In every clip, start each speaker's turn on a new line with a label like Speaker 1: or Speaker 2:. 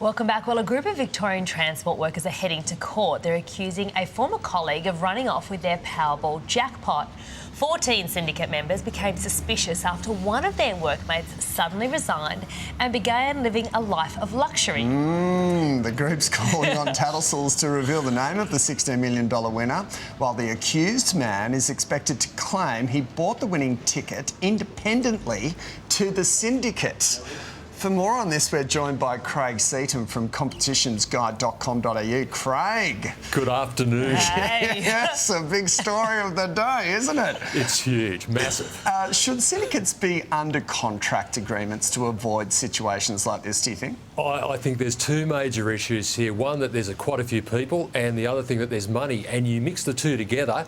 Speaker 1: Welcome back. Well, a group of Victorian transport workers are heading to court. They're accusing a former colleague of running off with their Powerball jackpot. 14 syndicate members became suspicious after one of their workmates suddenly resigned and began living a life of luxury.
Speaker 2: The group's calling on Tattersalls to reveal the name of the $16 million winner, while the accused man is expected to claim he bought the winning ticket independently to the syndicate. For more on this, we're joined by Craig Seaton from competitionsguide.com.au. Craig.
Speaker 3: Good afternoon.
Speaker 1: Hey.
Speaker 2: Yes, a big story of the day, isn't it?
Speaker 3: It's huge, massive.
Speaker 2: Should syndicates be under contract agreements to avoid situations like this, do you think?
Speaker 3: I think there's two major issues here. One, that there's quite a few people, and the other thing that there's money, and you mix the two together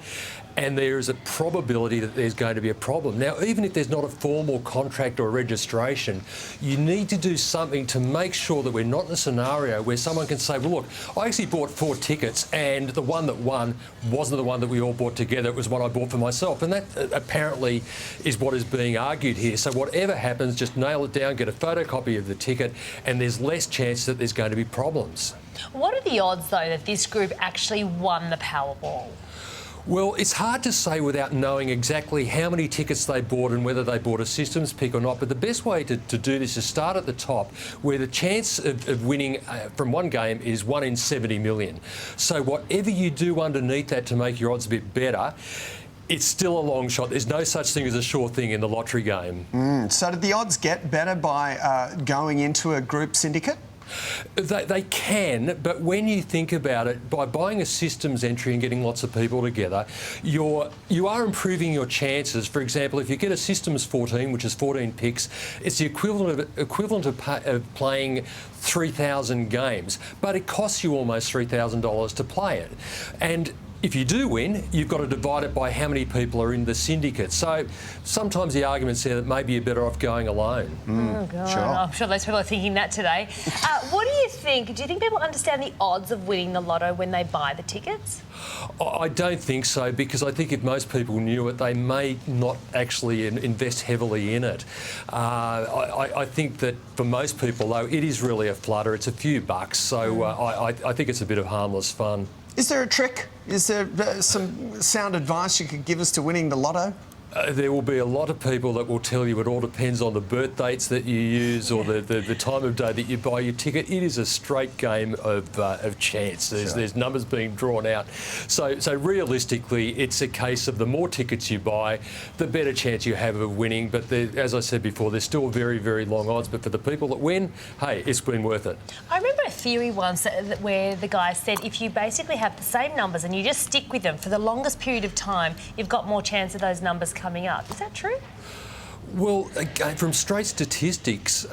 Speaker 3: and there is a probability that there's going to be a problem. Now, even if there's not a formal contract or registration, you need to do something to make sure that we're not in a scenario where someone can say, well, look, I actually bought 4 tickets and the one that won wasn't the one that we all bought together, it was one I bought for myself. And that apparently is what is being argued here. So whatever happens, just nail it down, get a photocopy of the ticket, and there's less chance that there's going to be problems.
Speaker 1: What are the odds, though, that this group actually won the Powerball?
Speaker 3: Well, it's hard to say without knowing exactly how many tickets they bought and whether they bought a systems pick or not. But the best way to do this is start at the top, where the chance of winning from one game is 1 in 70 million. So whatever you do underneath that to make your odds a bit better, it's still a long shot. There's no such thing as a sure thing in the lottery game.
Speaker 2: So did the odds get better by going into a group syndicate?
Speaker 3: They can, but when you think about it, by buying a systems entry and getting lots of people together, you are improving your chances. For example, if you get a systems 14, which is 14 picks, it's the equivalent of playing 3,000 games, but it costs you almost $3,000 to play it. And if you do win, you've got to divide it by how many people are in the syndicate. So sometimes the argument's there that maybe you're better off going alone.
Speaker 1: Oh, God.
Speaker 2: Sure.
Speaker 1: I'm sure most people are thinking that today. What do you think? Do you think people understand the odds of winning the lotto when they buy the tickets?
Speaker 3: I don't think so, because I think if most people knew it, they may not actually invest heavily in it. I think that for most people, though, it is really a flutter. It's a few bucks, so I think it's a bit of harmless fun.
Speaker 2: Is there a trick? Is there some sound advice you could give us to winning the lotto?
Speaker 3: There will be a lot of people that will tell you it all depends on the birth dates that you use or the time of day that you buy your ticket. It is a straight game of chance. There's numbers being drawn out. So realistically, it's a case of the more tickets you buy, the better chance you have of winning. But as I said before, there's still very, very long odds. But for the people that win, hey, it's been worth it.
Speaker 1: I remember a theory once where the guy said if you basically have the same numbers and you just stick with them for the longest period of time, you've got more chance of those numbers coming up. Is that true?
Speaker 3: Well, again, from straight statistics,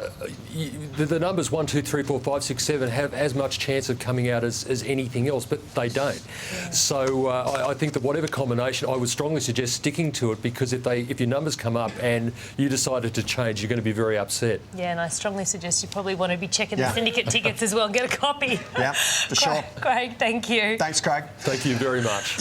Speaker 3: the numbers 1, 2, 3, 4, 5, 6, 7 have as much chance of coming out as anything else, but they don't. Yeah. So I think that whatever combination, I would strongly suggest sticking to it, because if your numbers come up and you decided to change, you're going to be very upset. Yeah,
Speaker 1: and I strongly suggest you probably want to be checking the syndicate tickets as well. Get a copy.
Speaker 2: Yeah, for sure.
Speaker 1: Craig, thank you.
Speaker 2: Thanks, Craig.
Speaker 3: Thank you very much.